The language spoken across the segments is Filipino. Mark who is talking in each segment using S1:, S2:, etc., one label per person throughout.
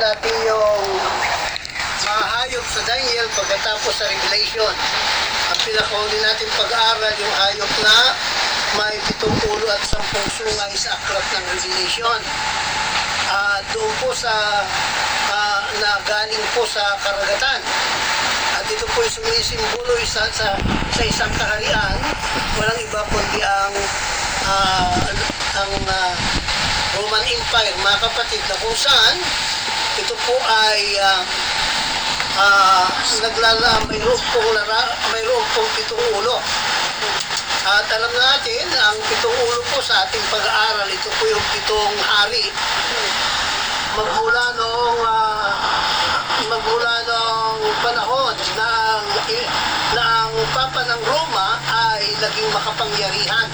S1: natin yung mahayop sa Daniel pagkatapos sa Revelation. Ang pinakauli natin pag-aaral yung hayop na may 7 ulo at 10 sungay sa aklat ng Revelation. Doon po sa na galing po sa karagatan. At ito po yung sumisimbolo sa isang kaharian, walang iba kundi ang Roman Empire, mga kapatid, na kung saan ito po ay mayroon pong 7 ulo. At alam natin, ang 7 ulo po sa ating pag-aaral, ito po yung 7 hari. Magmula noong panahon na ang Papa ng Roma ay naging makapangyarihan.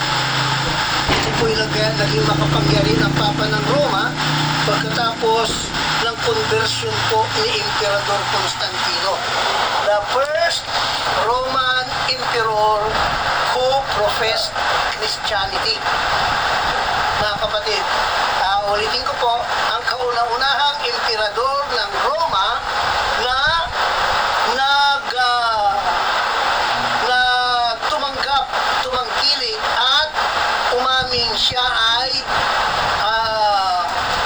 S1: Ito po yung naging makapangyarihan ng Papa ng Roma pagkatapos ng conversion po ni Emperador Constantino. The first Roman Emperor who professed Christianity. Mga kapatid, ulitin ko po, ang kauna-unahang emperador ng Roma na tumangkilik at umaming siya ay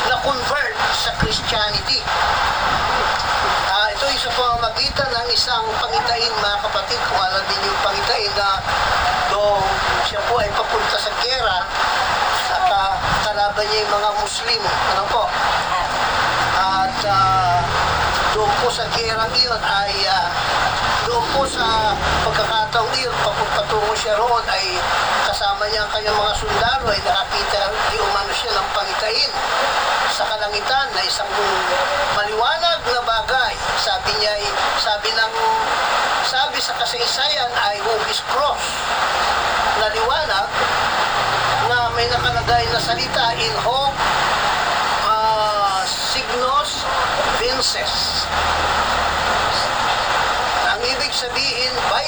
S1: na-convert sa Christianity. Ito ay sa pamamagitan ng isang pangitain, mga kapatid. Kung alam din yung pangitain na doon siya po ay papunta sa gera at kalaban niya yung mga Muslim. Ano po? At doon po sa gera iyon ay doon po sa pagkakataong iyon, patungo siya roon ay kasama niya ang kanyang mga sundalo ay nakakita di umano siya ng pangitain sa kalangitan na isang maliwanag na bagay. Sabi sa kasaysayan ay Hughes Cross na liwanag na may nakalagay na salita in hoc signos vinces. Ang ibig sabihin, by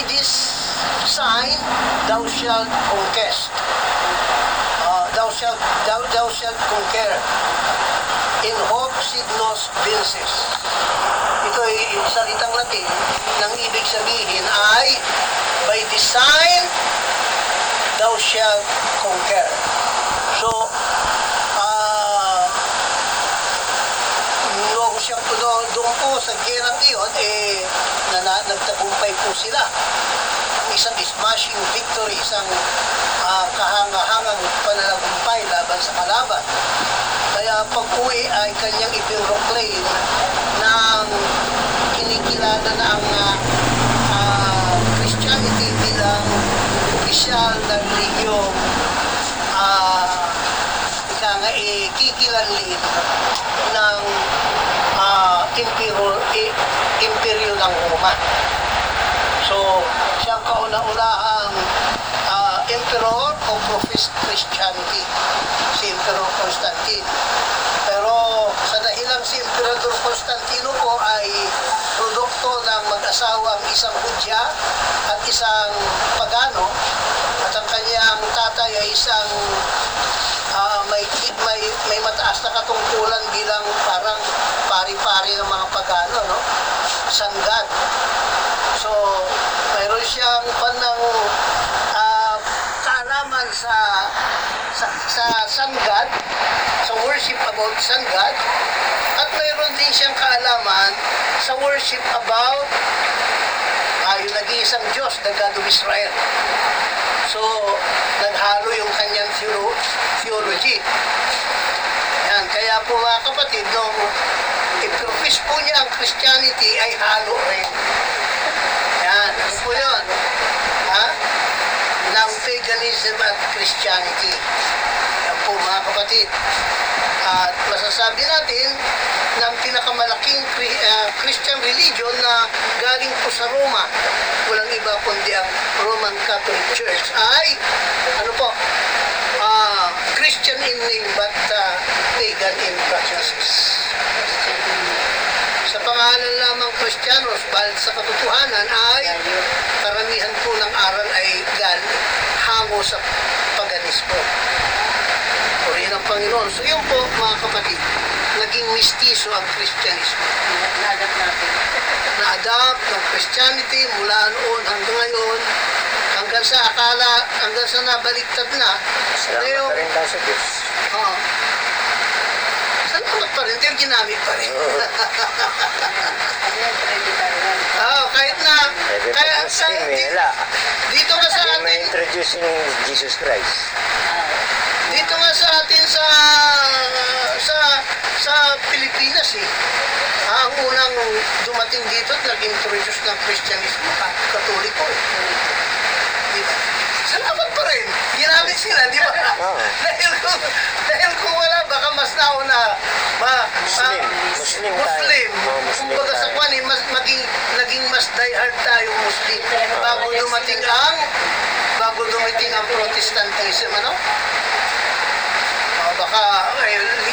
S1: this sign thou shalt conquest. Thou shalt conquer. In hoc signos vinces. Ito ay salitang Latin nang ibig sabihin ay by this sign thou shalt conquer. So, doon po sa gerang iyon, nagtagumpay po sila. Isang smashing victory, isang kahangahangang pananagumpay laban sa kalaban. Kaya pag-uwi ay kanyang ipinroclaim ng kinikilala na ang Christianity bilang opisyal na religyong kikilanlin ng imperyo ng Roma. So, siyang kauna-unahang emperor o professed Christianity, si Emperor Constantine. Pero sa dahilang si Emperador Constantino po ay produkto ng mag-asawang isang Hudya at isang Pagano, at ang kanyang tatay ay isang may mataas na katungkulan bilang parang pari-pari ng mga Pagano, no? Sanggad. So, mayroon siyang kaalaman sa Sanggad, sa worship about Sanggad, at mayroon din siyang kaalaman sa worship about yung nag-iisang Diyos, the God of Israel. So, naghalo yung kanyang theology. Yan, kaya po mga kapatid, nung i-profess po niya ang Christianity ay halo rin. Yan, ano po yun? Ng paganism at Christianity. Yan po mga kapatid. At masasabi natin na ang pinakamalaking Christian religion na galing po sa Roma, walang iba kundi ang Roman Catholic Church, ay ano po, Christian in name but pagan in practices. Sa pangalan lamang Kristiyanos, balik sa katotohanan ay karamihan po ng aral ay hango sa paganismo. So, Purihin ang Panginoon. So yun po, mga kapatid, naging mistiso ang Kristyanismo.
S2: Na-adapt natin.
S1: Na-adapt ng Christianity mula noon hanggang ngayon, hanggang sa nabaliktad na.
S3: Salamat pa rin tayo sa Diyos.
S1: Oo. Salamat pa rin, dahil ginamit pa rin.
S2: Ano yan, pwede tayo yan.
S1: Kahit na,
S3: Pwede
S1: kaya
S3: pa
S1: sa,
S3: Muslim eh, wala.
S1: dito nga sa
S3: Hindi
S1: atin,
S3: ma-introduce yung Jesus Christ.
S1: dito nga sa atin sa Pilipinas ang unang dumating dito at nag-introduce ng Kristyanismo, Katoliko Diba? Salamat pa rin. Ginamit sila, di ba?
S3: Oo.
S1: dahil kung wala, baka mas nauna.
S3: Muslim tayo.
S1: Muslim.
S3: Oo, Muslim
S1: Kumbaga sa
S3: tayo.
S1: kwan, naging mas diehard tayo Muslim. Bago dumating ang Protestantism, ano? Baka,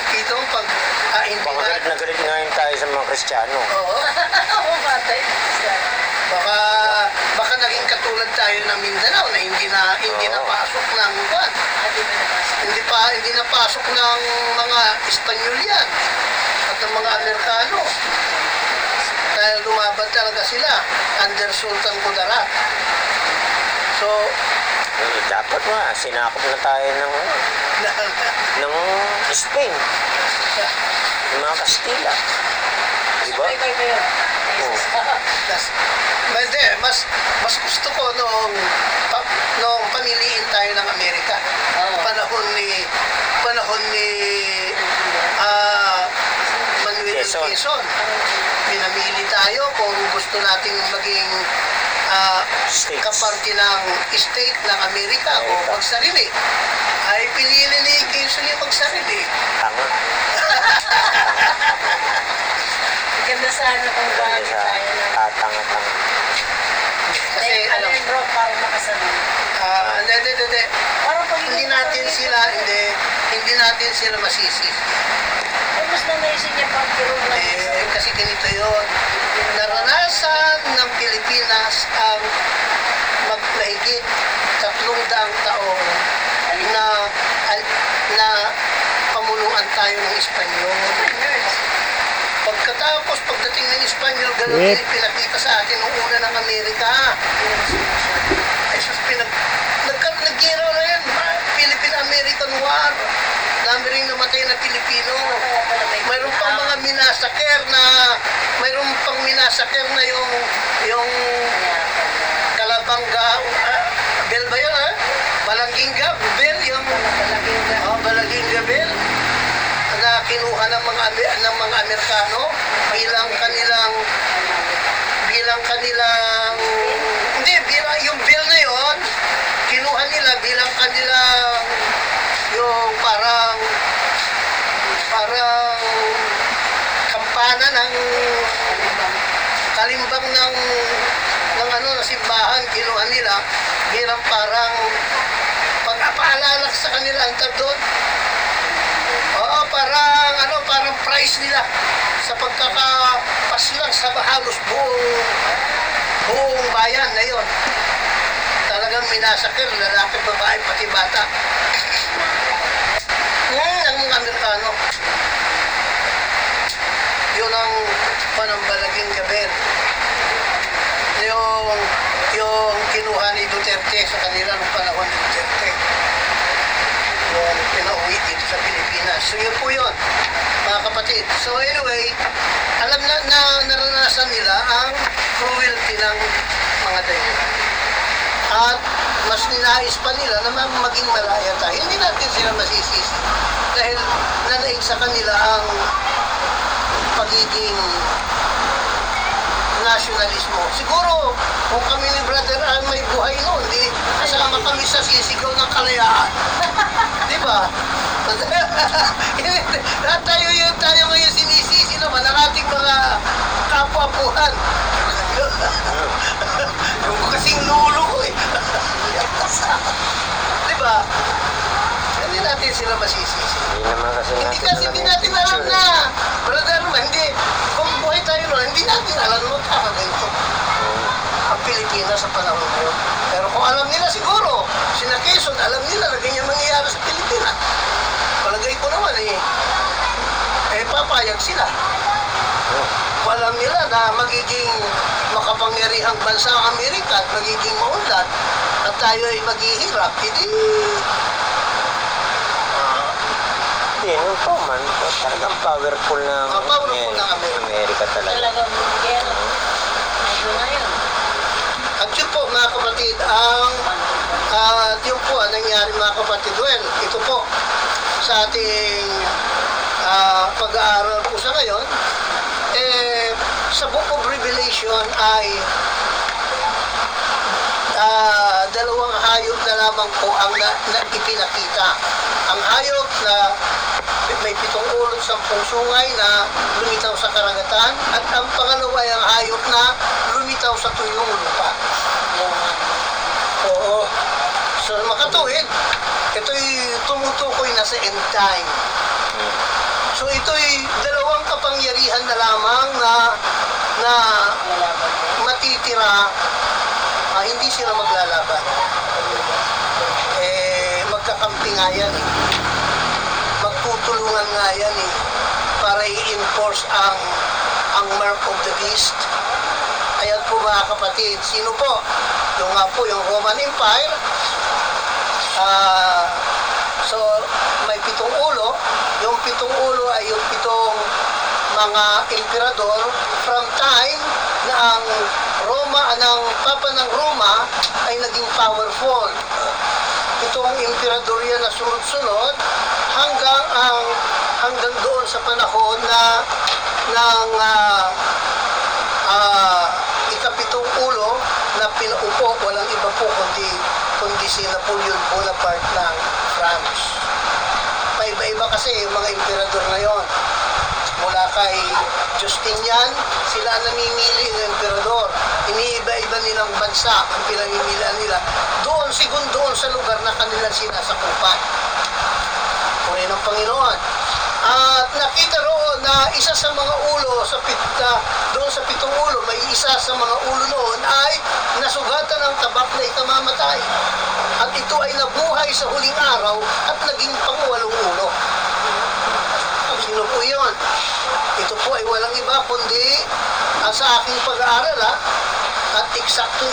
S1: dito, pag hindi
S3: Baka galit
S1: na,
S3: na galit ngayon tayo sa mga Kristiyano.
S1: oo,
S2: Oo, batay.
S1: baka naging katulad tayo ng Mindanao na hindi na
S3: Oo.
S1: pasok ng kwan.
S2: Ate mo napasok.
S1: Hindi napasok ng mga Espanyol yan at ng mga Amerikano. Dahil lumaban talaga sila under Sultan Kudarat. So,
S3: Dapat nga, sinakop na tayo ng Spain. Ng mga Kastila. Diba?
S2: Bye-bye kayo.
S3: Oo.
S1: hindi, mas gusto ko noong pamiliin tayo ng Amerika.
S2: Oo.
S1: Panahon ni Manuel
S3: Quezon.
S1: Quezon. Pinamili tayo kung gusto nating maging
S3: States.
S1: kaparte ng state ng Amerika o
S3: Amerika.
S1: magsarili. Ay pinili ni Quezon yung magsarili.
S3: Tanga.
S2: Ganda sana kung
S3: Ganda
S2: bakit
S3: sa
S2: tayo na.
S3: tanga-tanga.
S1: Kasi
S2: Ano
S1: alam,
S2: yung bro, para makasabi.
S1: hindi.
S2: Parang pag
S1: Hindi natin sila masisi.
S2: Ay, mas nanaisin niya pang kirong lang.
S1: Kasi ganito yun. Naranasan ng Pilipinas ang magmahigit 300 taong na pamuluan tayo ng Espanyol. Pagkatapos, pagdating ng Espanyol, ganun din pinakita sa atin nung una ng Amerika. Ay, sus, nag-giro na yun. Philippine-American War. Dami rin namatay na Pilipino. Mayroon pang mga minasaker na yung Kalabanga, Bel ba yun, ha? Balangginga, Bel, yung Balangginga Bel na kinuha ng mga Amerikano bilang kanilang yung Bel na yon kinuha nila bilang kanilang yung parang kampana ng kalimbang ng simbahan, kinuha nila bilang parang pag-apaalala sa kanila ang tag doon. Oo, parang prize nila sa pagkakapaslang sa halos buong bayan na yon. Talagang minasakir, lalaki, babae, pati bata. Ang mga Amerikano. Yun ang panambalaging gabi. Yung kinuha ni Duterte sa kanila nung panahon ni Duterte. Yung pinauwi dito sa Pilipinas. So yun po yun, mga kapatid. So anyway, alam na naranasan nila ang cruelty ng mga dayuhan. At mas ninais pa nila na maging malaya tayo. Hindi natin sila masisisi. Dahil nanaig sa kanila ang pagiging nationalismo. Siguro, kung kami ni Brother Al may buhay noon, di kasama kami sa sisigaw ng kalayaan. Di ba? tayo ngayon sinisisi naman ang ating mga kapwa-buhan. Yung kasing lulo ko eh. Di ba? Hindi natin sila masisisi. Hindi natin alam na. Brother, hindi. Kung buhay tayo noon, hindi natin alam na magkakaganito ang Pilipinas sa panahon ngayon. Pero kung alam nila siguro, sina Quezon, alam nila na ganyan mangyayari sa Pilipinas. papayag sila. Alam nila na magiging makapangyarihang bansa ang Amerika at magiging maunlad at tayo ay maghihirap. Hindi,
S3: Hindi, nung po man, talagang powerful ng
S1: Powerful ng Amerika.
S3: Amerika talaga.
S2: Talagang gero. Medyo na yun.
S1: at yun po mga kapatid, yun po ang nangyari mga kapatid. Well, ito po sa ating pag-aaral po sa ngayon, sa Book of Revelation ay dalawang hayop na lamang po ang na ipinakita. Ang hayop na may 7 ulo, 10 sungay na lumitaw sa karagatan, at ang pangalawa ay ang hayop na lumitaw sa tuyong lupa. Oo. So makatuwid, ito'y tumutukoy na sa end time. So ito'y dalawang kapangyarihan na lamang na
S2: Lalaban mo.
S1: matitira, hindi sila maglalaban. Magkakampi nga yan eh. Magtutulungan nga yan eh, para i-enforce ang mark of the beast. Ayan po mga kapatid, sino po? Yung nga po, yung Roman Empire. So, may 7 ulo. Yung 7 ulo ay yung 7 mga emperador from time na ang Papa ng Roma ay naging powerful. Itong emperador yan na sunod-sunod hanggang doon sa panahon ng ika-7 ulo na pinaupo, walang iba po kundi si Napoleon Bonaparte ng France. Paiba-iba kasi yung mga emperador na yon. Mula kay Justinian, sila ang namimili ng emperador. Iniiba-iba nilang bansa ang pinamimilian nila. Doon sa lugar na kanilang sinasakupan. Puri ng Panginoon. At nakita roon na isa sa mga ulo doon sa 7 ulo, may isa sa mga ulo noon ay nasugatan ng tabak na ikamamatay. At ito ay nabuhay sa huling araw at naging pang-8 ulo. Sino po yun? Ito po ay walang iba kundi sa aking pag-aaral at eksakto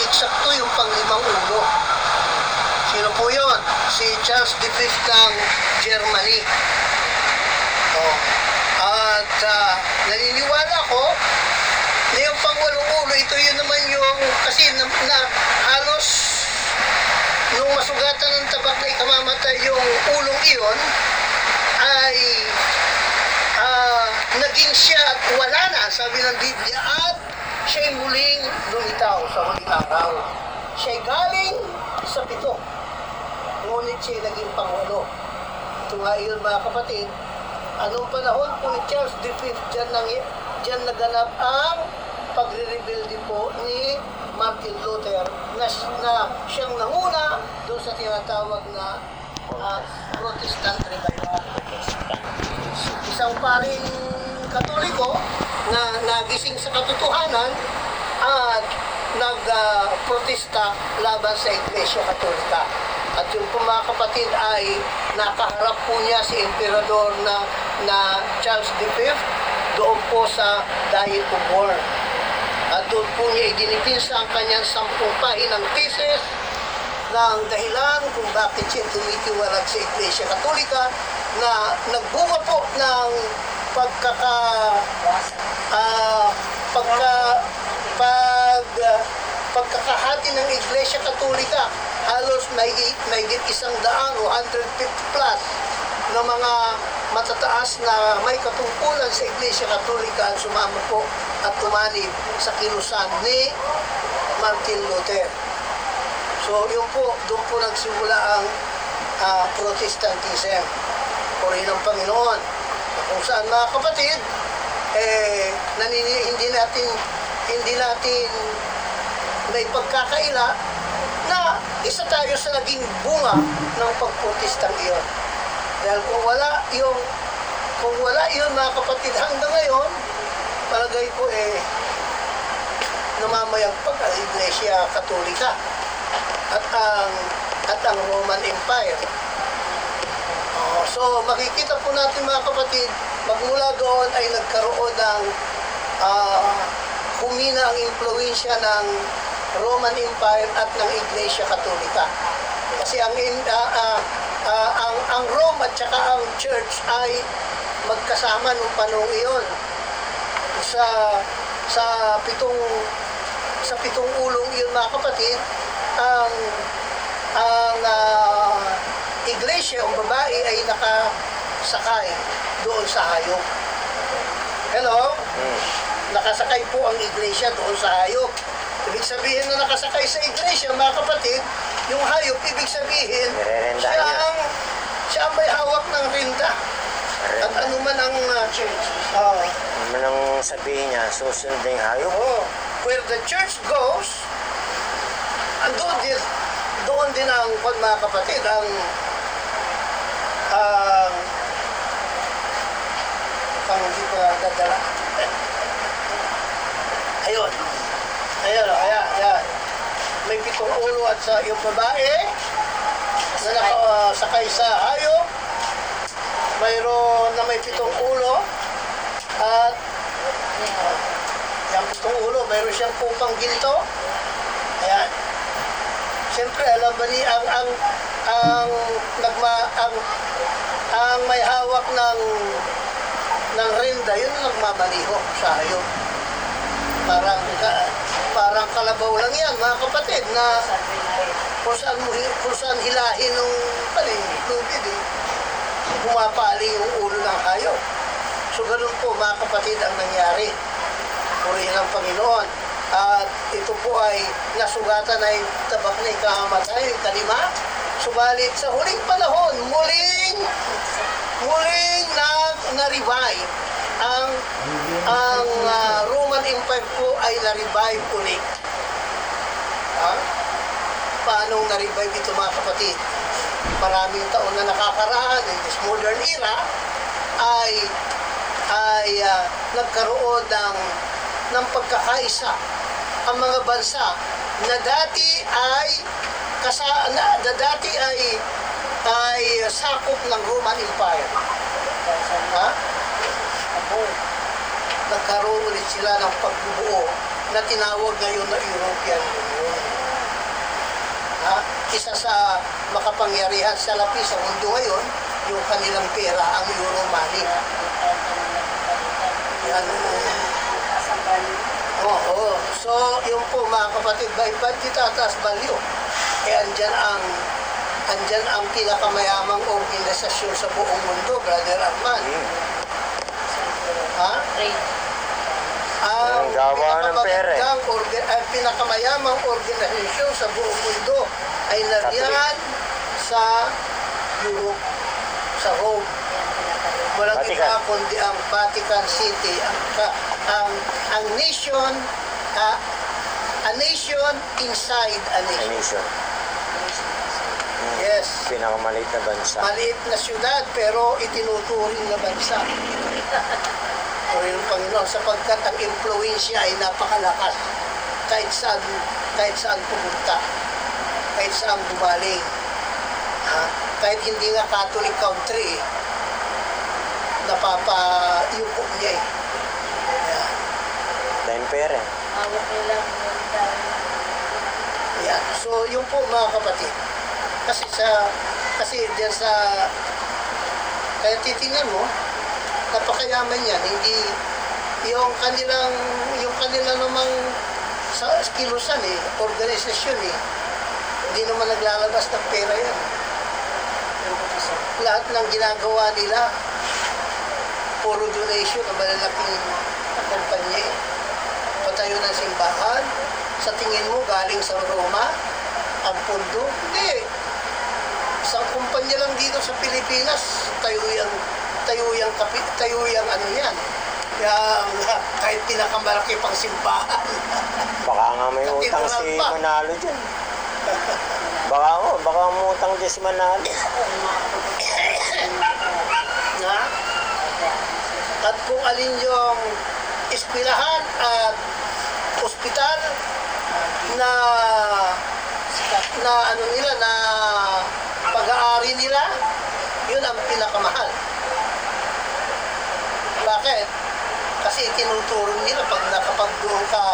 S1: yung pang-5 ulo. Sino po yun? Si Charles V ng Germany. At naniniwala ko na yung pang-8 ulo, ito yun naman yung kasi na halos nung masugatan ng tabak na ikamamatay yung ulong iyon ay naging siya at wala na, sabi ng Biblia, at siya'y muling lumitaw sa huling araw. Siya'y galing sa 7, ngunit siya'y naging pang-8. Ito nga iyon mga kapatid, anong panahon po ni Charles V, dyan naganap ang pagre-rebelde po ni Martin Luther na siyang nanguna doon sa tinatawag na Protestant Revival. Isang paring Katoliko na nagising sa katotohanan at nagprotesta laban sa Iglesia Katolika. At yung po mga kapatid ay nakaharap po niya si Emperador na Charles V doon po sa Diet of Worms. At doon po niya idinipinsa ang kanyang 10 pahinang thesis ng dahilan kung bakit siya tumitiwalag sa Iglesia Katolika na nagbunga po ng pagkakahati ng Iglesia Katolika. Halos may 100 o 150 plus na mga matataas na may katungkulan sa Iglesia Katolika ang sumama po at tumanib sa kilusan ni Martin Luther. So yun po, doon po nagsimula ang Protestantism. Puri ng Panginoon. Kung saan mga kapatid, hindi natin may pagkakaila na isa tayo sa naging bunga ng pagprotestang iyon. Dahil kung wala yun mga kapatid hanggang ngayon, palagay ko namamayagpag ang Iglesia Katolika at ang Roman Empire. So makikita po natin mga kapatid, magmula doon ay nagkaroon ng humina ang impluensya ng Roman Empire at ng Iglesia Katolika. Kasi ang Rome at saka ang Church ay magkasama nung panahon iyon. Sa pitong ulong iyon mga kapatid, ang iglesia, ang babae ay nakasakay doon sa hayop. Hello? Nakasakay po ang iglesia doon sa hayop. Ibig sabihin na nakasakay sa iglesia, mga kapatid, yung hayop, ibig sabihin,
S3: Nirerendahan
S1: siya ang may hawak ng rinda. At ano man ang church.
S3: Ano nang sabihin niya, susundin yung hayop?
S1: Where the church goes, doon din ang mga kapatid, ang hindi ko dadala. Ayun. Ayan. May 7 ulo at sa yung babae na nakasakay sa hayop. Mayroon na may 7 ulo at yung 7 ulo, mayroon siyang kupang ginto. Ayan. Siyempre, alam ba ni ang may hawak ng rinda, yun ang nagmamaniho sa hayop. Parang kalabaw lang yan, mga kapatid, na kung saan hilahin ng lubid pumapali yung ulo ng hayop. So ganun po mga kapatid ang nangyari. Purihin ng Panginoon. At ito po ay nasugatan ay tabak na ikamatay, yung kalima. Subalit sa huling panahon, muling na-revive ang Roman Empire po ay na-revive ulit. Paano na-revive ito mga kapatid? Maraming taon na nakakaraan in this modern era ay nagkaroon ng pagkakaisa ang mga bansa na dati ay sakop ng Roman Empire. Nagkaroon ulit sila ng pagbubuo na tinawag ngayon na European Union. Isa sa makapangyarihan sa lapi sa mundo ngayon, yung kanilang pera, ang euro money. Yan. So, yun po mga kapatid, by titaas value. Andyan ang pinakamayamang organisasyon sa buong mundo, Brother Arman.
S3: Ang gawa ng pera.
S1: Ang pinakamayamang organisasyon sa buong mundo ay nariyan sa Europe, sa Rome. Walang iba kundi ang Vatican City, ang nation, a nation inside a nation. Yes.
S3: Pinakamaliit na bansa.
S1: Maliit na syudad pero itinuturing na bansa. Turing ng Panginoon sapagkat ang impluensya ay napakalakas kahit saan pumunta, kahit saan gumaling. Kahit hindi nga Catholic country, napapayuko niya eh. Yan.
S3: Dahil pera.
S2: Hawak nila
S1: Yan. So, yun po mga kapatid. Kasi diyan kaya titingnan mo, napakayaman yan. Hindi, yung kanila namang kilusan organisasyon hindi naman naglalabas ng pera yan. Lahat ng ginagawa nila, puro donation na malalaking kumpanya Patayo ng simbahan, sa tingin mo galing sa Roma, ang pondo? Hindi. Isang kumpanya lang dito sa Pilipinas, tayo yung ano yan. Kahit pinakamalaki pang simbahan.
S3: Baka nga may utang si Manalo dyan. Baka umutang dyan si Manalo.
S1: At kung alin yung eskwelahan at ospital na pag-aari nila, yun ang pinakamahal. Bakit? Kasi tinuturo nila pag doon ka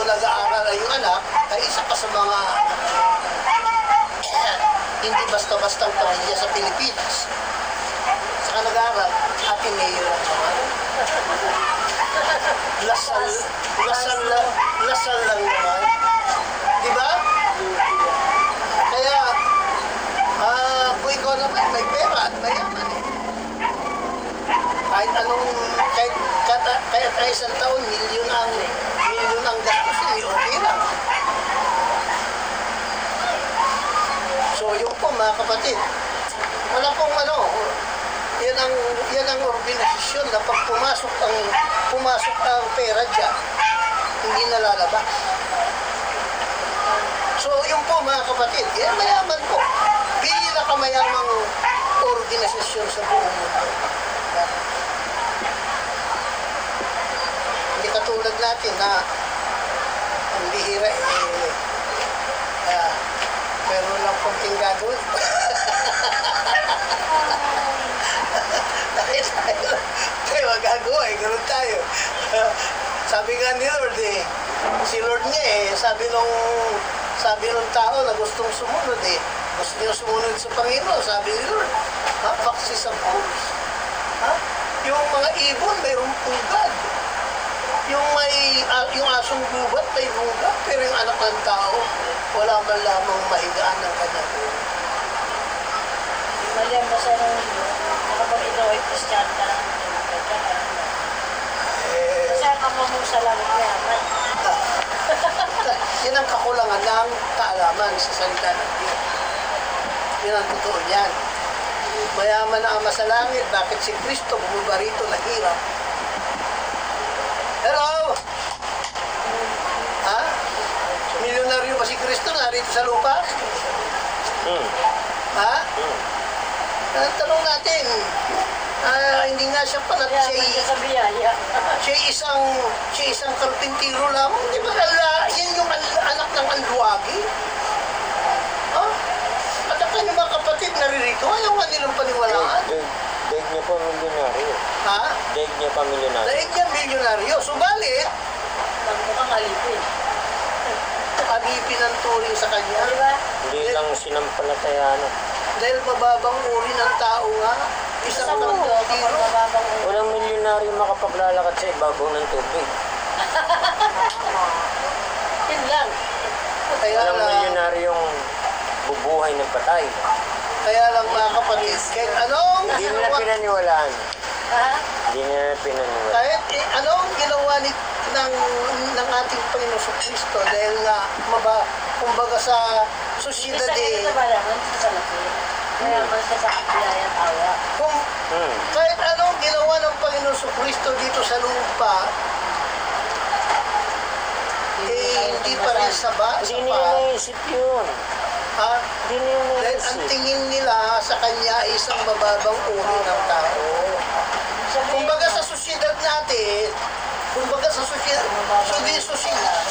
S1: nag-aaral ay yung anak, ay isa pa sa mga hindi basta-bastang pamilya sa Pilipinas. Saka nag-aaral, Ateneo lang naman. Lasal lang naman. Di ba? Kaya, kung ikaw naman may pera at mayaman eh. Kahit isang taon, milyon ang gastusin, okay lang. So yung po mga kapatid, wala pong yan ang organisasyon na pag pumasok ang pera dyan, hindi nalalabas. So yung po mga kapatid, yan mayaman po. Pinakamayamang organisasyon sa buong mundo. Hindi katulad natin na ang bihira meron lang konting gagawin. Tayo magagawa ganun tayo. Sabi nga ni Lord si Lord niya sabi nung tao na gustong sumunod gusto niya sumunod sa Panginoon. Sabi ni Lord, paksis ang pulos. Yung mga ibon, mayroong pugad. Yung asong gubat, may bugat. Pero yung anak ng tao, wala man lamang mahigaan ng kanyang ulo.
S2: Mali ang basa ng libro, na kapag ikaw ay Christian ka lang, kasi ang kamamong sa langit yaman.
S1: Yan ang kakulangan ng kaalaman sa salita ng Diyos. Yan ang totoo niyan. Mayaman na ama sa langit, bakit si Kristo bumaba rito na hirap? Hello? Ha? Milyonaryo ba si Kristo narito sa lupa? Ha? Tanong natin, hindi nga siya palat siya isang karpintiro lamang. Di ba yan yung anak ng Anduagi? Ha? At ang kanyang mga kapatid naririto, ayaw nga nilang paniwalaan.
S3: Daig niya pa milyonaryo.
S1: Ha?
S3: Daig niya pa milyonaryo.
S1: Daig niya milyonaryo. Subalit,
S2: Magmukhang alipin.
S1: alipin ang turing sa kanya.
S2: Di ba?
S3: Hindi lang sinampalatayaan.
S1: Dahil mababang uri ng tao nga, isang
S2: Sa mundo, kapag
S1: karpintiro.
S2: mababang ulo.
S3: Walang milyonaryo makapaglalakad sa ibabaw ng tubig.
S2: Yun lang.
S1: Kaya
S3: Walang
S1: lang,
S3: milyonaryong bubuhay ng patay.
S1: mga kapatid, kahit anong
S3: Hindi nila
S1: ginawa,
S3: pinaniwalaan.
S2: Ha?
S3: Hindi nila pinaniwalaan.
S1: kahit anong ginawa ng ating Panginoon sa Kristo, dahil nga, kumbaga sa
S2: Hindi
S1: sosyedad
S2: sa ganito ba naman sa salapi? Kaya man siya sa kapilayan awa.
S1: kahit anong ginawa ng Panginoon sa Kristo dito sa lupa, hindi pa rin
S3: Hindi nila naisip yun.
S1: ha?
S3: Hindi nila
S1: Dahil ang
S3: naisip.
S1: tingin nila sa kanya ay isang mababang uri ng tao. Kumbaga sa sosyedad natin,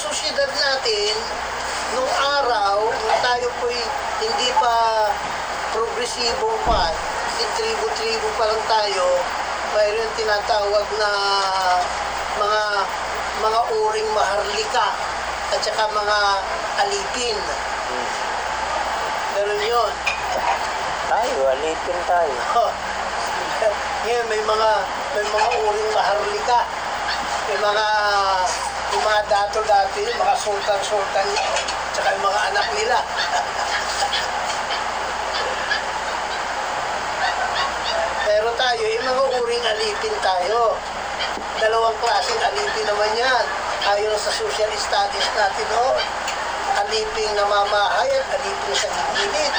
S1: sosyedad natin, nung araw, nung tayo po'y hindi pa progresibo pa, tribo-tribo pa lang tayo, mayroon tinatawag na mga uring maharlika at saka mga alipin. Ganun yun.
S3: Tayo, alipin tayo.
S1: Ngayon may mga uring maharlika. May mga dato-dati, mga sultan-sultan, tsaka yung mga anak nila. Pero tayo, yung mga uring alipin tayo. Dalawang klaseng alipin naman yan. Ayon sa social studies natin noon. Aliping namamahay at aliping sa gilid.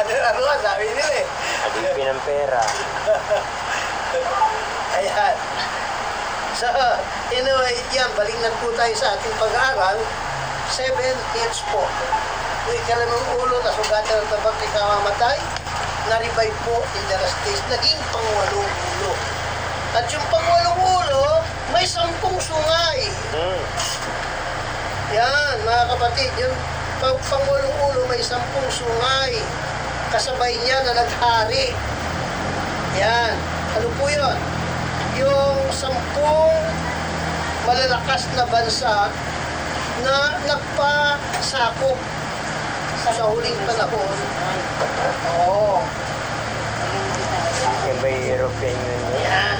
S1: Ano nga, sabi nila
S3: Alipin ng pera.
S1: Ayan. So, anyway, yan, balikan po tayo sa ating pag-aaral. 7 hits po. Kung ikalamang ulo, nasugatan ng tabak, ikamamatay, na-revive po in the last days, naging pangwalong ulo. At yung pangwalong ulo, may 10 sungay. Yan, mga kapatid, yung pangulong ulo may 10 sungay. Kasabay niya na naghari. Yan. Ano po yun? Yung 10 malalakas na bansa na nagpasakop sa huling panahon. Oo.
S3: Iba yung European Union.
S1: Yan.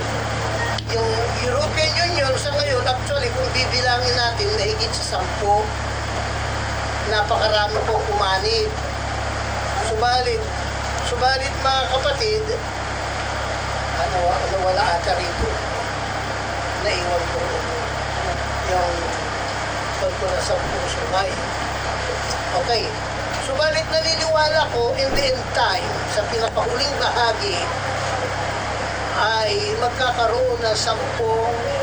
S1: Yung European Union sa ngayon, actually, kung bibilangin natin, mahigit sa 10, napakarami pong umanib. Subalit mga kapatid, wala ata rito. Naiwan ko yung pagko na 10 sumay. Okay. Subalit naniniwala ko, in the end time, sa pinakahuling bahagi, ay magkakaroon ng 10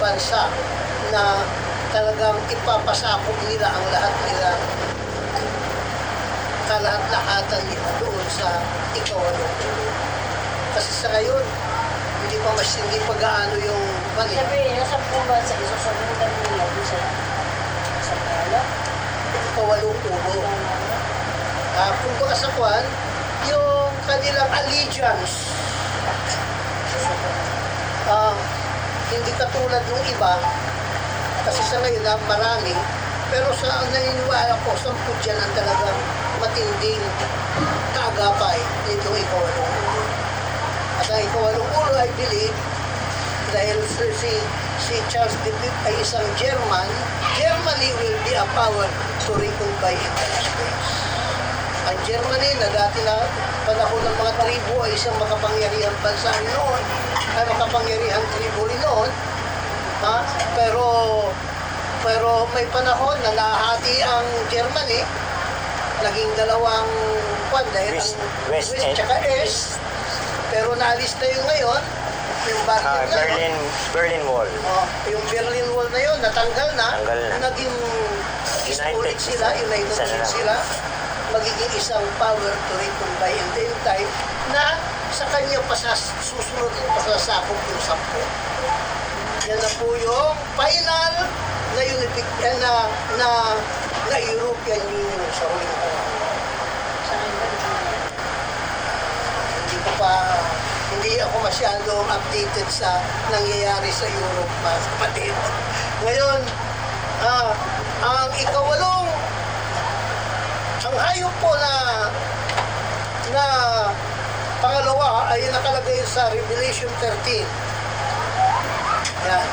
S1: bansa na talagang ipapasakop nila ang lahat nila, kalahat-lahatan nila doon sa ikawalong ulo. Kasi sa ngayon, hindi pa gaano yung balik.
S2: Sabi, yung 10 bansa, isusunod nila doon sa pala.
S1: Ikawalong ulo. Kung baka sa kwan, yung kanilang allegiance, hindi katulad ng iba, kasi sa ngayon marami, pero sa naniniwala ko, 10 dyan ang talagang matinding kaagapay nitong ikawalong ulo. At ang ikawalong ulo, I believe, dahil si Charles V ay isang German, Germany will be a power to reckon by in the last days. Ang Germany na dati na panahon ng mga tribo ay isang makapangyarihang bansa rin noon, ay makapangyarihang tribo rin noon, pero may panahon na nahati ang Germany, naging dalawang kwan, dahil
S3: West
S1: ang West
S3: and
S1: tsaka East, pero naalis na yung ngayon, yung Berlin na yun.
S3: Berlin Wall.
S1: Yung Berlin Wall na yun, natanggal na,
S3: Tanggal na.
S1: naging
S3: United
S1: United
S3: isa na lang.
S1: sila, magiging isang power to reckon by in the end time, na sa kanya susunod ang pasasakop yung 10. Yan na po yung final na na European Union sa huling panahon.
S2: Sa akin ba?
S1: Hindi ako masyadong updated sa nangyayari sa Europe, mga kapatid. Ngayon, ang ikawalong, ang hayop po na pangalawa ay nakalagay sa Revelation 13. Yan.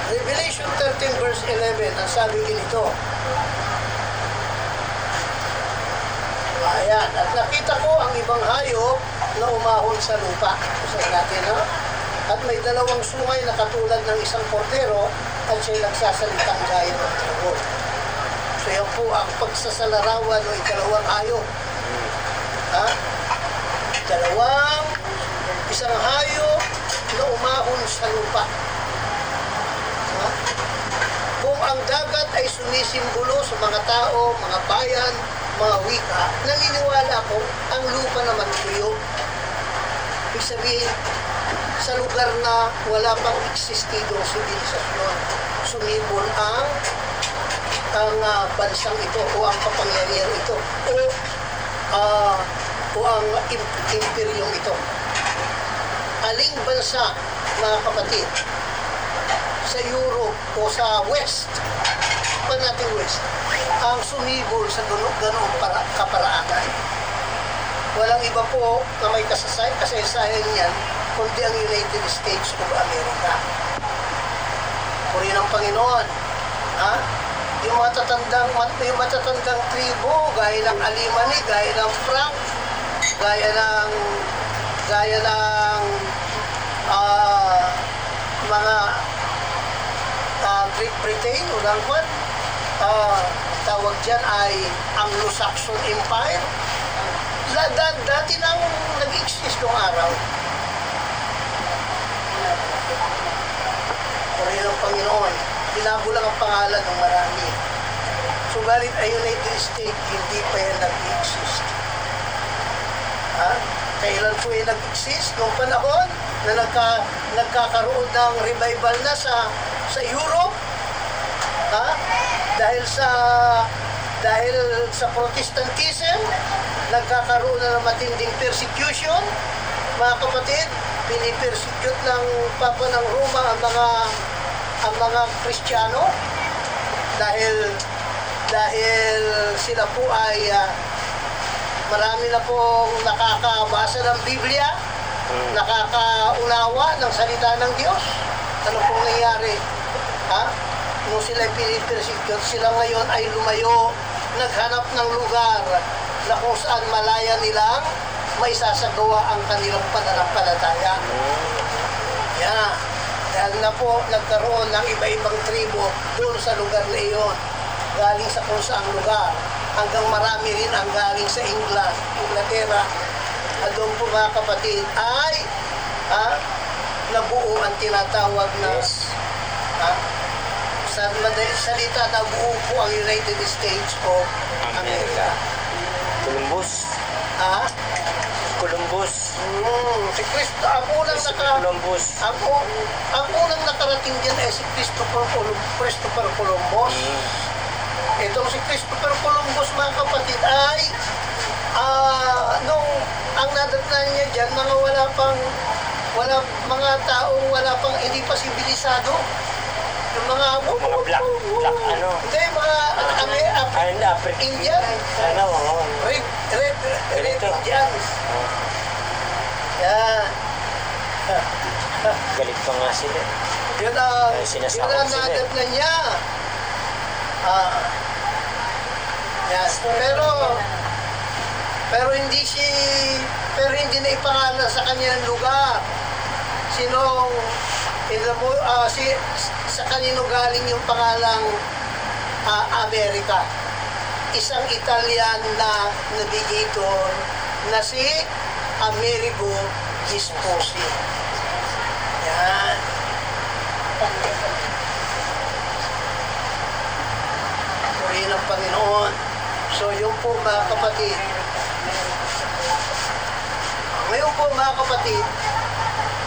S1: Revelation 13 verse 11, ang sabi ganito. Ayan, at nakita ko ang ibang hayop na umahon sa lupa. Sabi natin, ha? At may dalawang sungay na katulad ng isang portero at siya'y nagsasalitang gaya ng tribol. So yan po ang pagsasalarawan ng ikalawang hayop. Ha? Isang hayop na umahon sa lupa. Ha? Kung ang dagat ay sumisimbolo sa mga tao, mga bayan, mga wika, naniniwala ko, ang lupa naman tuyo. Ibig sabihin, sa lugar na wala pang eksistidong sibilisasyon, sumibol ang bansang ito o ang kapangyarihan ito o ang imperyong ito. Aling bansa, mga kapatid, sa Europe o sa West, pa natin West, ang sumibol sa ganoong kaparaanan. Walang iba po na may kasaysayan niyan, kundi ang United States of America. Puri ng Panginoon. Ha? Yung matatandang tribo, gaya ng Alimani, gaya ng Frank, gaya ng mga Great Britain, unang kwan, tawag dyan ay Anglo-Saxon Empire. Dati nang nag-exist nung araw. Puri ng Panginoon. Tinago lang ang pangalan ng marami. Subalit ay United States, hindi pa yan nag-exist. Kailan po yan nag-exist? Noong panahon na nagkakaroon ng revival na sa Europe, dahil sa Protestantism, nagkakaroon na ng matinding persecution. Mga kapatid, pinipersecute ng Papa ng Roma ang mga Kristiyano dahil sila po ay marami na pong nakakabasa ng Biblia, nakakaunawa ng salita ng Diyos. Ano pong nangyari? Nung sila pinipersecute, sila ngayon ay lumayo, naghanap ng lugar na kung saan malaya nilang may sasagawa ang kanilang pananampalataya. Yeah. Dahil na po nagkaroon ng iba-ibang tribo doon sa lugar na iyon, galing sa kung saang lugar, hanggang marami rin ang galing sa Inglaterra. At doon po mga kapatid ay nabuo ang tinatawag na sa madaling salita, nabuo po ang United States of America.
S3: Columbus.
S1: Si Cristo, ang unang nakarating dyan ay si Christopher Columbus. Itong si Christopher Columbus, mga kapatid, ay nung ang nadatnan niya dyan, mga taong wala pang, hindi pa sibilisado. Yung mga
S3: black,
S1: Hindi, mga Indian. Red Indians. Yan.
S3: Galit pa nga sila.
S1: Yun ang
S3: Sinasama sila.
S1: nadatnan niya. Yes. Pero hindi na ipangalan sa kanyang lugar. Sa kanino galing yung pangalang Amerika? Isang Italian na navigator na si Amerigo Vespucci. Yan. Purihin ang Panginoon. So yun po mga kapatid. Ngayon po mga kapatid,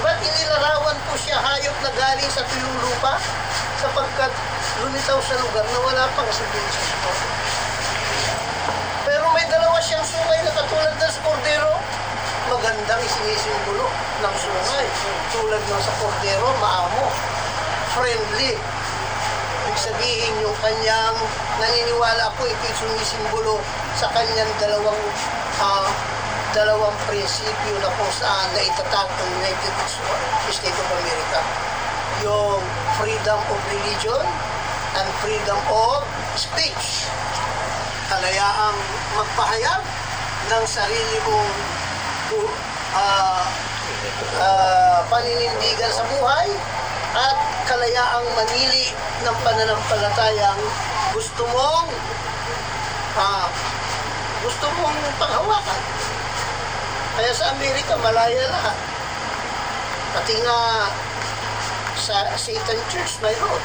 S1: ba't inilarawan po siya hayop na galing sa tuyong lupa? Sapagkat lumitaw sa lugar na wala pang sibilisasyon. Pero may dalawa siyang sungay na katulad ng sa kordero. Magandang isinisimbolo ng sungay. Tulad ng sa kordero, maamo, friendly. Ibig sabihin yung kanyang naniniwala po, ito'y sumisimbolo sa kanyang dalawang prinsipyo na kung saan na itatag ng United States of America. Yung freedom of religion and freedom of speech. Kalayaang magpahayag ng sarili mong paninindigan sa buhay at kalayaang manili ng pananampalatayang gusto mong panghawakan. Kaya sa Amerika, malaya lahat. Pati nga sa Satan Church, mayroon.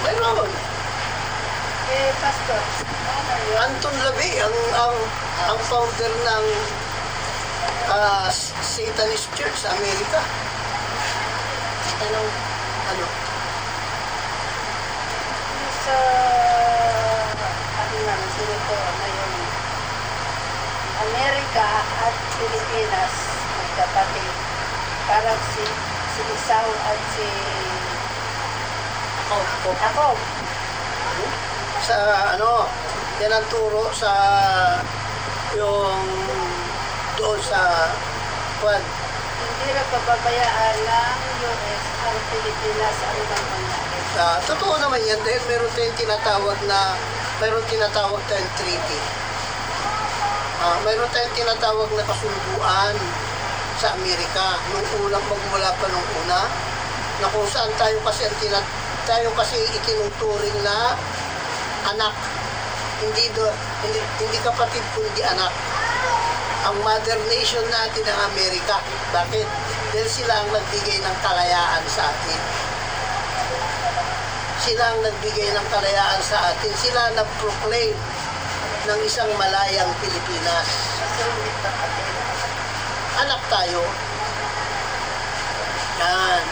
S1: Mayroon.
S2: Pastor,
S1: Anton LaVey, ang founder ng Satanist Church sa Amerika.
S2: tanong,
S1: Ano?
S2: sa sinito ngayon, Amerika at Pilipinas, magkapatid. Parang si Isaw at si Jacob.
S1: Sa yan ang turo sa yung doon sa
S2: Hindi na pababayaan ng US ang Pilipinas ang ibang mangyari.
S1: totoo naman yan dahil meron tayong tinatawag tayong treaty. Mayroon tayong tinatawag na kasunduan sa Amerika nung unang magmula pa nung una na kung saan tayo kasi itinuturing na anak, hindi kapatid kundi anak. Ang mother nation natin ang Amerika. Bakit? Dahil sila ang nagbigay ng kalayaan sa atin. Sila ang nagbigay ng kalayaan sa atin. Sila ang nag-proclaim ng isang malayang Pilipinas.
S2: Kasi hindi kapatid.
S1: Anak tayo. Yan.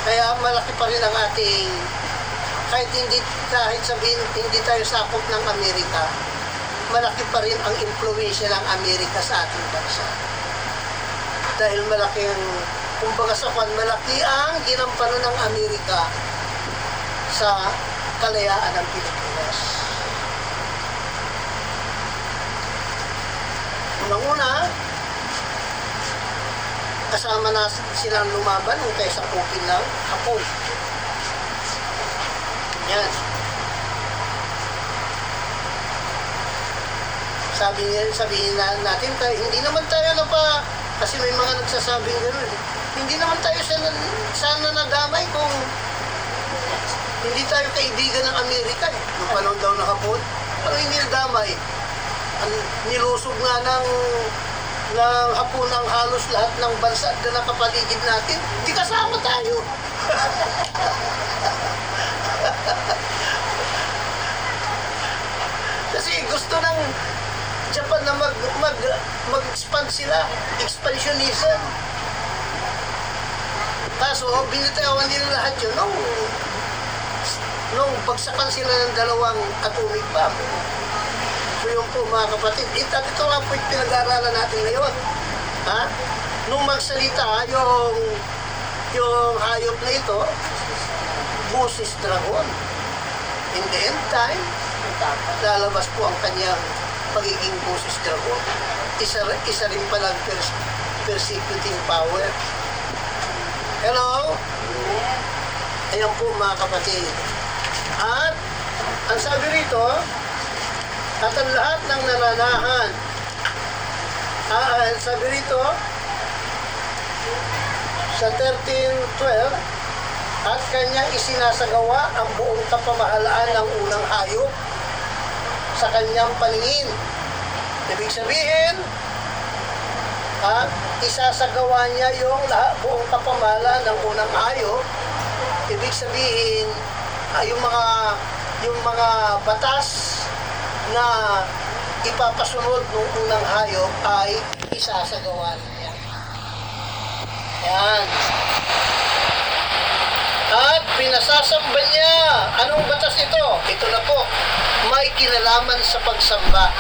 S1: Kaya malaki pa rin ang ating, kahit sabihin hindi tayo sakop ng Amerika, malaki pa rin ang impluwensya ng Amerika sa ating bansa. Dahil malaki ang, kumbaga sa kwan, malaki ang ginampanan ng Amerika sa kalayaan ng Pilipinas. Unang-una, kasama na silang lumaban nung kaysa kupin ng Hapon. Yan. Sabihin natin tayo, hindi naman tayo kasi may mga nagsasabing gano'n. Hindi naman tayo sana nadamay kung hindi tayo kaibigan ng Amerika eh. Nung panahon daw ng Hapon, pero hindi nadamay. Nilusog nga ng Hapon ang halos lahat ng bansa na nakapaligid natin. Hindi kasama tayo. Kasi gusto ng Japan na mag-expand sila, expansionism. Kaso, binitawan nila lahat yun nung bagsakan sila ng dalawang atomic bomb. So yun po mga kapatid, ito nga po yung pinag-aaralan natin ngayon. Ha? Nung magsalita yung hayop na ito, Busis Dragon. In the end time, lalabas po ang kanyang pagiging Busis Dragon. Isa rin palang persecuting power. Hello? Ayan po mga kapatid. At ang sabi rito, at ang lahat ng nananahan, sabi rito, sa 13:12, at kanya isinasagawa ang buong kapamahalaan ng unang hayop sa kanyang paningin. Ibig sabihin, isasagawa niya yung buong kapamahalaan ng unang hayop. Ibig sabihin, yung mga batas na ipapasunod ng unang hayop ay isasagawa niya. Yan. At pinasasamba niya. Anong batas ito? Ito na po. May kinalaman sa pagsamba.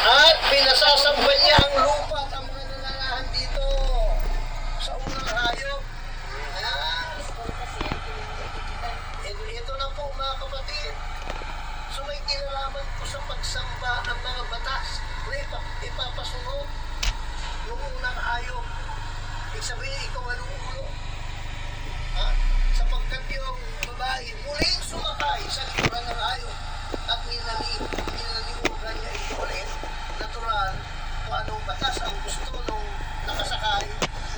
S1: At pinasasamba niya ang lupa at ang mga nananahan dito sa unang hayop. Ayan. Ito na po mga kapatid. So may kinalaman po sa pagsamba ang mga batas na ipapasunod ng unang hayop. Ibig sabihin, ikaw anong ulo? Sapagkat yung babae muling sumakay sa likuran ng hayop at ninanimugan niya ito ulit, natural, kung anong batas ang gusto nung nakasakay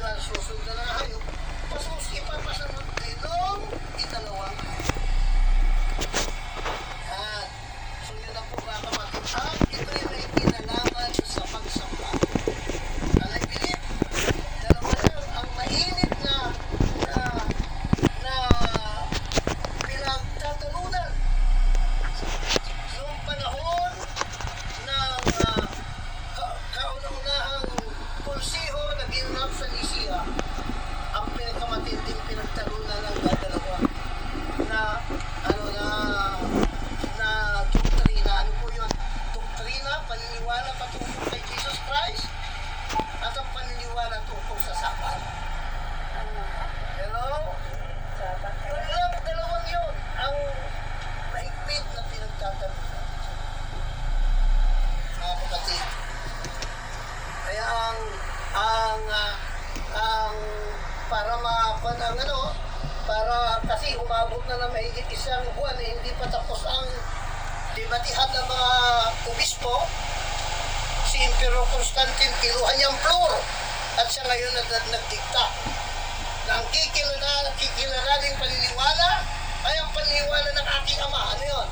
S1: na susunod ng hayop, ipapasunod din nung ikalawang hayop. Yan. So yun na po mga kapatid. Ito yung may kinalaman sa pagsamba. And I believe, dalawa lang ang mainit na pinagtatalunan noong panahon ng kauna-unahang konsiho na ginanap sa Nisia. Ang pinakamatinding pinagtalunan ng dalawa na doktrina. Ano po yun? Doktrina, paniniwala patungkol kay Jesus Christ at ang paniniwala tungkol sa Sabat. Hello? Dalawang yun ang mahigpit na pinagtatalunan. Mga kapatid. Kaya para kasi umabot na ng mahigit isang buwan hindi pa tapos ang debatihan ng mga obispo. Si Emperor Constantine, kiluhan niyang floor at siya ngayon nagdikta na ang kikilaraning paniniwala ay ang paniniwala ng aking ama. Ano yun?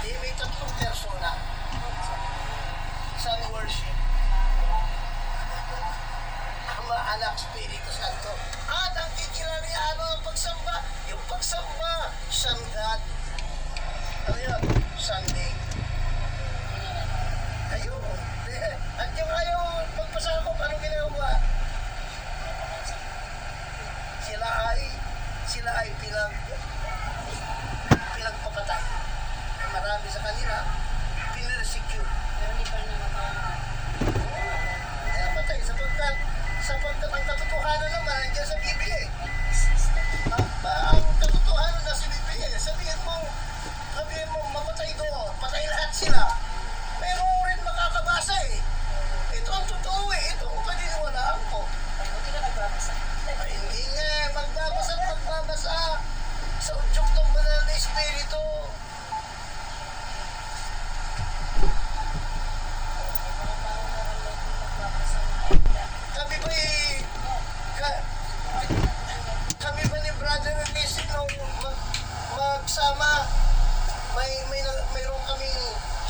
S1: Di may tatlong persona. Sun worship, Ama, Anak, Espiritu Santo. At ang kikilarihan ng pagsamba, yung pagsamba, Sun God. Ano yun? Sunday. Ayun. At yung ayaw magpasakop, anong ginagawa? Sila pinagpapatay. Marami sa kanila, piniresecute.
S2: Pero hindi pa rin namatay.
S1: Kaya patay, sapagkat ang katotohanan naman nandiyan sa Biblia eh. Ang katotohanan na sa Biblia eh. Sabihin mo, mamatay doon, patay lahat sila. Pero rin makakabasa eh. Ito ang totoo eh. Ito ang paniniwalaan ko.
S2: Buti ka nagbabasa.
S1: Ay, hindi nga, magbabasa sa udyok ng banal na Espiritu. Kami ba kami ba ni Brother Lizzie nung magsama, mayroon kaming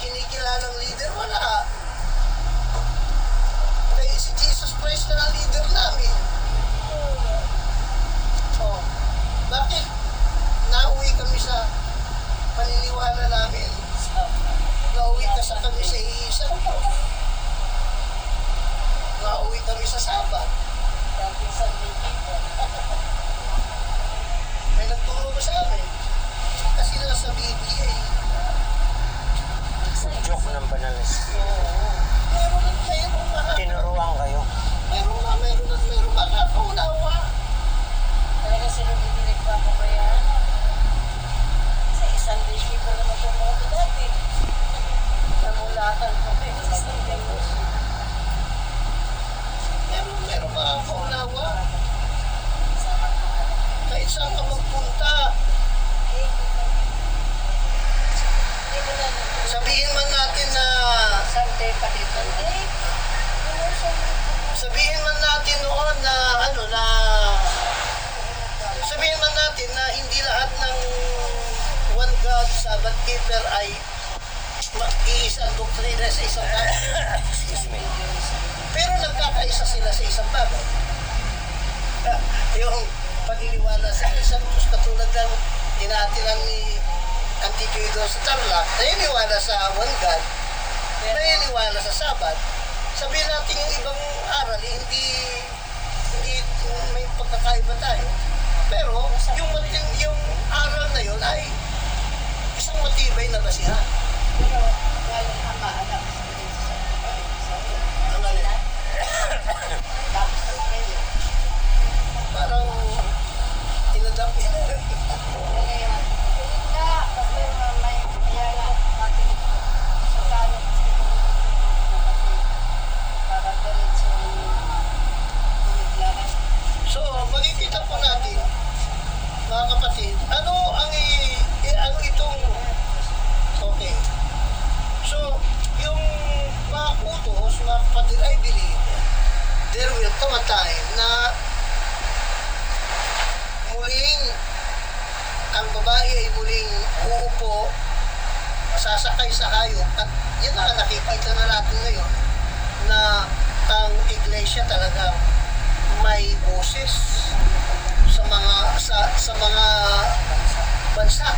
S1: kinikilalang leader? Wala. Kaya si Jesus Christ na ang leader namin. Oh, bakit nauwi kami sa paniniwala namin? Nauwi kami sa iisang ko. Nauwi kami sa Sabat. May nagturo ba sa amin? Kasi nasa Biblia eh.
S3: Joke ng banal na Espiritu.
S1: Meron at mayroon
S3: Tinuruan kayo.
S1: meron makakaunawa.
S2: Talaga sila hindi nagpapabayaan. Sa isang disciple naman siya mga ito dati. Namulatan kami sa Sunday worship.
S1: Meron makakaunawa. Kahit saan ka magpunta, sabihin man natin na
S2: Sunday pa dito.
S1: sabihin man natin noon na sabihin man natin na hindi lahat ng one God Sabbath keeper ay iisang doktrina sa isang bagay.
S3: Excuse me.
S1: Pero nagkakaisa sila sa isang bagay. Yung paniniwala sa isang Diyos katulad ng inaatinan ni Antijudo sa Tarlac, naniniwala sa one God, naniniwala sa Sabat. Sabihin natin yung ibang aral, hindi may pagkakaiba tayo. Pero yung aral na yun ay isang matibay na basihan.
S2: Pero walang ama, anak.
S1: Ang alin,
S2: Tapos ng kayo.
S1: parang tinadap yun.
S2: Ngayon, na, kasi may kaya natin sa kano kasi para diretso umiglaran.
S1: So, makikita po natin, mga kapatid, ano itong, okay. So, yung mga kutos, mga kapatid, I believe, there will come a time na muling ang babae ay muling uupo, sasakay sa hayop, at yan na nakikita na natin ngayon na ang iglesia talaga may boses sa mga bansa.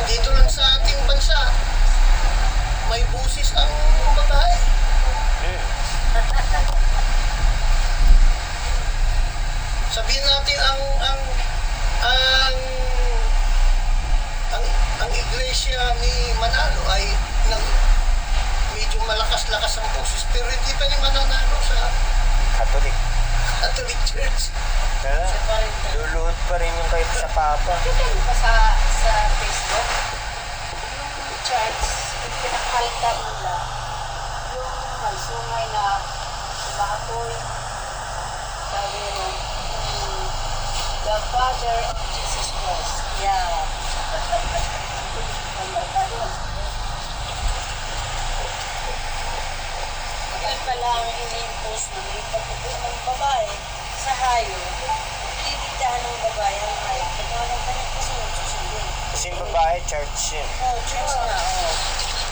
S1: Dito lang sa ating bansa, may boses ang babae. Sabihin natin ang iglesia ni Manalo ay medyo malakas-lakas ang boses, pero hindi pa rin mananalo sa
S3: Catholic.
S1: Catholic Church.
S3: Kaya, luluhod pa rin yung kahit sa Papa.
S2: Nakita mo ba sa Facebook? Yung church, yung pinakhalta nila, yung magsungay na sumakoy, sabi nila, the Father of Jesus Christ. Yeah. Yan pala ang ini-impose na may pagpupo ng babae sa hayo, didiktahan ng babae ang hayo. Pagkawalan ka ng kasunod, susundin.
S3: Kasi yung babae, church yun.
S2: Oh, church na, oh.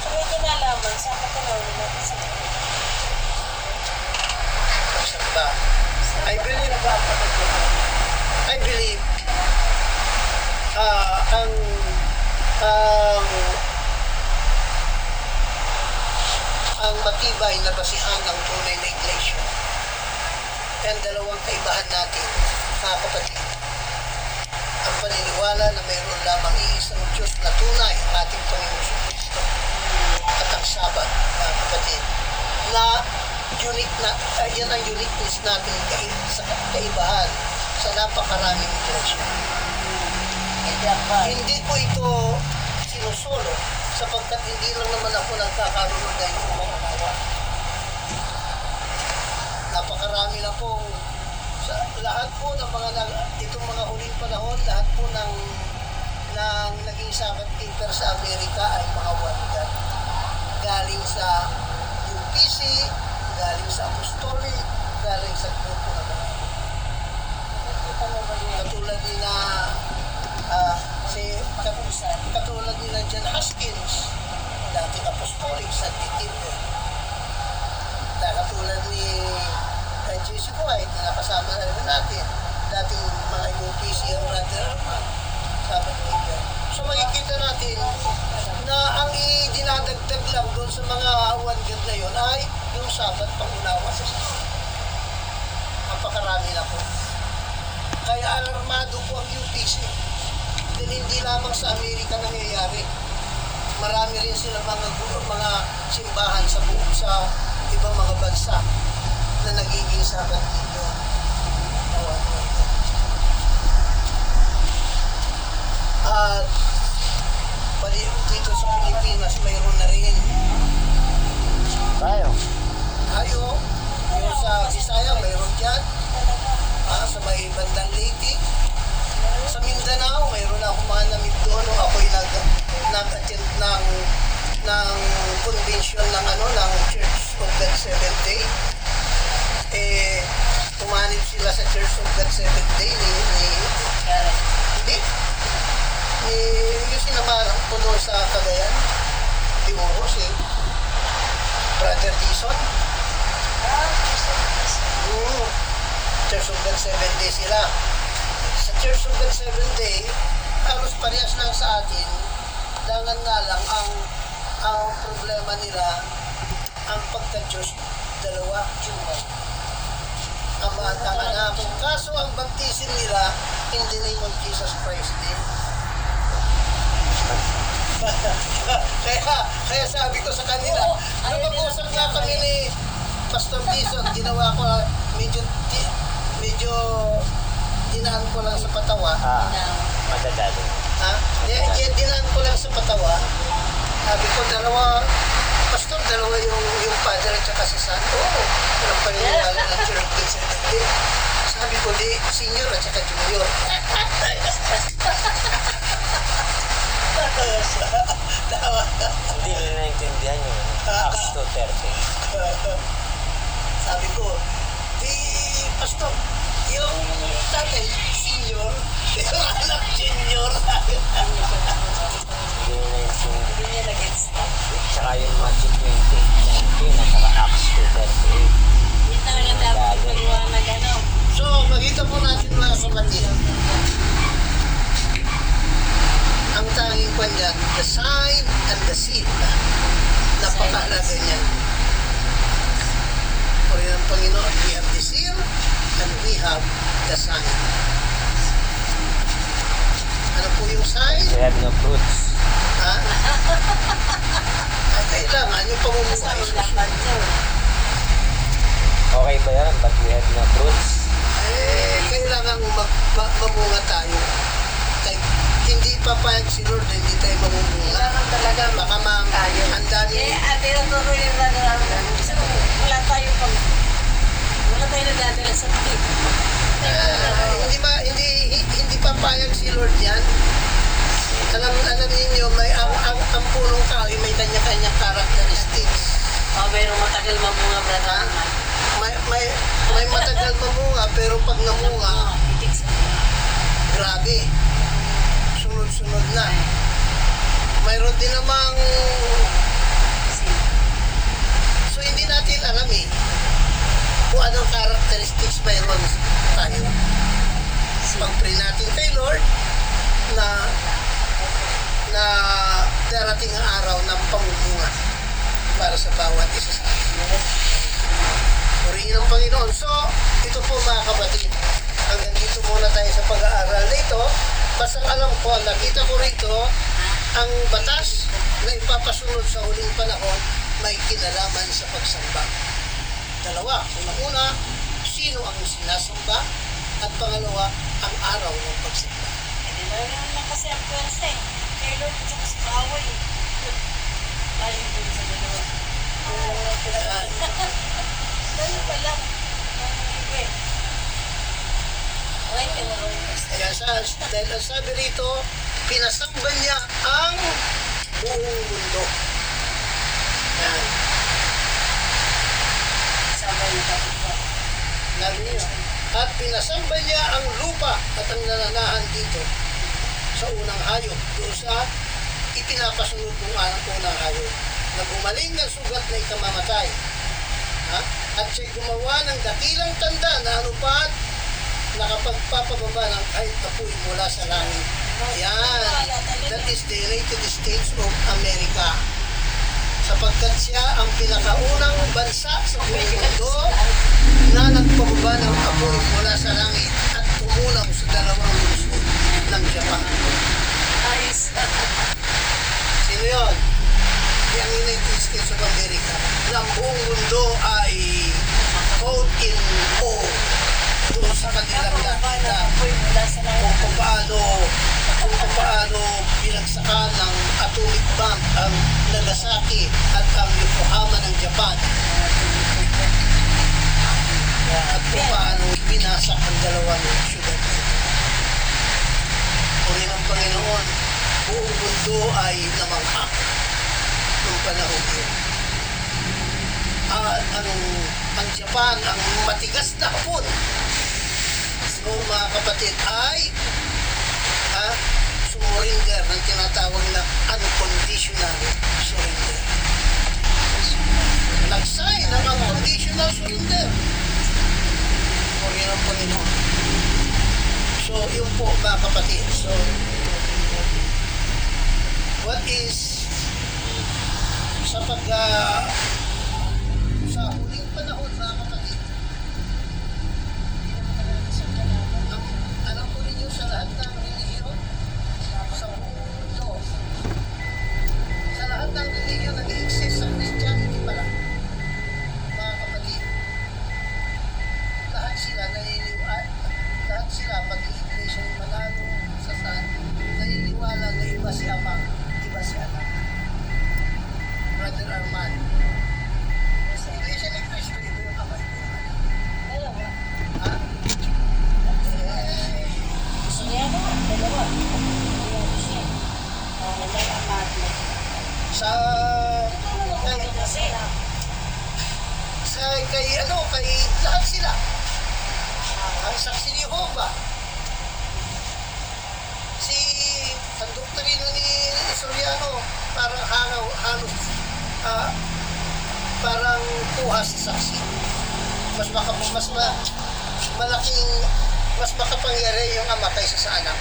S2: So, may kinalaman sa katanaw nila kasi
S1: Ba? I believe ang matibay na basihan ng tunay na iglesia. Ang dalawang kaibahan natin, mga kapatid. naniniwala na mayroon lamang iisang Diyos na tunay, ang ating Panginoon Kristo at ang Sabat, mga kapatid, na unique na, yan ang uniqueness natin sa kaibahan sa napakaraming iglesia. Hindi ko ito sinusolo sapagkat hindi lang naman ako nagkakaroon ng ganitong mga unawa. Napakarami na pong sa lahat po ng mga itong mga huling panahon, lahat po ng naging sabat keeper sa Amerika ay mga waligan. Galing sa UPC, galing sa Apostolic, galing sa grupo na mga. Katulad ni na katulad ni na John Haskins, dating Apostolic sa Titibet. Katulad ni J.C. White na nakasama na rin natin, dating mga UPC ang brother sabat keeper. So makikita natin na ang idinadagdag lang doon sa mga wanggad na yun ay yung sabat pangunawa sa Diyos. Napakarami na po. Kaya alarmado po ang UPC. Dahil hindi lamang sa Amerika nangyayari. Marami rin sila mga simbahan sa buong sa ibang mga bansa na nagiging sabat keeper. At dito sa Pilipinas mayroon na rin
S3: Tayo.
S1: yung sa Visaya mayroon dyan, sa may bandang Leyte. Sa Mindanao mayroon na akong mga namit doon nung ako'y nag-attend ng convention ng Church of God Seventh Day. Tumanib sila sa Church of God Seventh Day yung sinamahan ko doon sa Cagayan, Timoro, si Brother Dison. Church of God 7 Day sila. Sa Church of God 7 Day, halos parehas lang sa atin, dangan nga lang ang problema nila, ang pagka-Diyos, dalawa, Jumay. Ama at ang anak. Kaso ang baptisin nila, in the name of Jesus Christ din. kaya sabi ko sa kanila, napag-usap nga kami ni Pastor Dison, ginawa ko medyo dinaan ko lang sa patawa.
S3: Madadali.
S1: Dinaan ko lang sa patawa. Sabi ko, Pastor, dalawa yung Father at saka si Son. Oo, walang paniniwala ng Church. Sabi ko, Senior at saka Junior.
S3: Hindi nila naintindihan yung Acts 2:30.
S1: Sabi ko, Pastor, yung tatay, Senior, yung anak, Junior.
S3: Hindi nila naintindihan.
S2: Hindi niya nag-stop.
S3: Tsaka yung Matthew 28:19 at saka Acts 2:38.
S2: Hindi talaga dapat paliwanag
S1: So, makita po natin mga kapatid, ang tanging kwan dyan, the sign and the seal. Napakahalaga niyan. For yun ang Panginoon, we have the seal and we have the sign. Ano po yung sign?
S3: We have no fruits.
S1: Ha? Ay, kailangan yung pamumuhay
S2: Kasama
S1: susunod.
S2: dapat yun.
S3: Okay ba yan? But we have no fruits.
S1: Kailangan mamunga tayo. Hindi papayag si Lord, hindi tayo mamumunga.
S2: Kailangan talaga
S1: Baka
S2: tayo.
S1: ang dami.
S2: Tinuturo yung wala tayong nadadala sa tip.
S1: Hindi papayag si Lord yan. Alam ninyo, ang punong kahoy may kanya-kanyang characteristics.
S2: Pero matagal mamunga, brother.
S1: May matagal mamunga, pero pag namunga,
S2: Itik sa
S1: grabe. Sunod-sunod na. Mayroon din namang, so hindi natin alam kung anong characteristics mayroon tayo. Pag-pray natin kay Lord na darating ang araw ng pamumunga para sa bawat isa sa atin. Purihin ang Panginoon. So, ito po mga kapatid, hanggang dito muna tayo sa pag-aaral nito. Basta ang alam ko, nakita ko rito, ang batas na ipapasunod sa huling panahon may kinalaman sa pagsamba. Dalawa, unang-una, sino ang sinasamba? At pangalawa, ang araw ng pagsamba.
S2: Hindi ba naman kasi ang pwersa eh. Kay Lord at saka sa kaaway eh. Ayun din sa dalawa. Yun lang ang pinag- Ganun pa lang. Iba eh. Okay, tinuro yung
S1: Kaya dahil ang sabi rito, pinasamba niya ang buong mundo. Yan.
S2: sabay na kapitbahay.
S1: Sabi niya. At pinasamba niya ang lupa at ang nananahan dito sa unang hayop. Doon sa ipinapasunod ng unang hayop na gumaling ng sugat na ikamamatay. Ha? At siya'y gumawa ng dakilang tanda na anupat nakapagpapababa ng kahit apoy mula sa langit. Yan. That is the United States of America. Sapagkat siya ang pinakaunang bansa sa buong mundo na nagpababa ng apoy mula sa langit at tumulaw sa dalawang lungsod ng Japan.
S2: Ayos.
S1: Sino yun? Yung United States of America na ang buong mundo ay caught in awe doon sa kanilang nakita
S2: Apoy mula sa langit.
S1: kung paano binagsakan ng atomic bomb ang Nagasaki at ang Yokohama ng Japan at kung paano binasak ang dalawang syudad. Uri ng Panginoon, buong mundo ay namangha noong panahon yun. At ang Japan, ang matigas na hapon noong mga kapatid ay sumurinder ng tinatawag na unconditional surrender. Nag-sign ng unconditional surrender. Uri ng Panginoon. So, yun po mga kapatid. So, what is sa sa huling panahon mga kapatid, alam ko ninyo sa lahat ng relihiyon sa buong mundo, sa lahat ng relihiyon na nag-exist sa Christianity pala, mga kapatid, lahat sila lahat sila pati iglesia ni Manalo sa saan naniniwala na iba si Ama, iba si Anak. Brother Arman, sa iglesia ni Cristo, iba yung Ama, iba yung Anak.
S2: Dalawa.
S1: Ha?
S2: Gusto niya ba? Dalawa. Ayun siya. Nalalaman mo.
S1: Sa
S2: Ano kasi?
S1: kay lahat sila. Ang saksi ni Jehovah. Ang doktrina ni Soriano, parang halos parang kuha sa saksi. Mas makapangyari yung Ama kaysa sa Anak.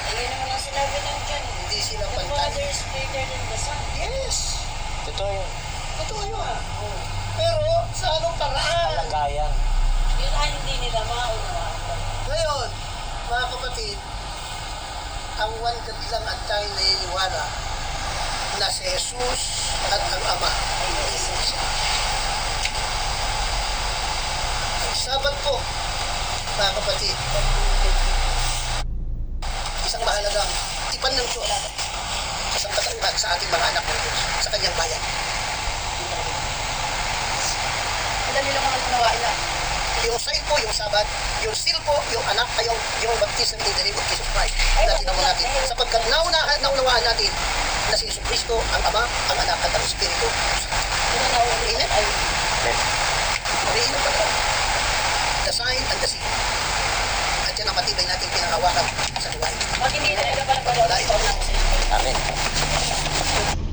S2: Ayun naman ang sinabi ng John.
S1: Hindi sila
S2: The
S1: pantay.
S2: Father is greater than the Son.
S1: Yes.
S3: Totoo yun.
S1: Totoo yun. Pero sa anong paraan?
S3: Kalagayan.
S2: Yun ay hindi nila maunawaan.
S1: Ngayon, mga kapatid, ang one God lang ang tayong naniniwala na si Jesus at ang Ama ay isa. Ang Sabat po, mga kapatid, isang mahalagang tipan ng Diyos sa sangkatauhan sa ating mga anak ng Diyos, sa kanyang bayan.
S2: Madali lang ang unawain na.
S1: Yung sign po, yung Sabat, yung seal po, yung anak, ay yung baptism in the name of Jesus Christ. Natin naman natin. Sapagkat naunawaan natin na si Jesus Cristo, ang Ama, ang Anak, at ang Espiritu. Amen?
S3: Amen.
S1: Mariinom pa rin. The sign and the seal. At yan ang matibay natin pinangawakan sa buhay.
S2: Pag hindi talaga pala pala,
S1: Wala ito.
S3: Amen.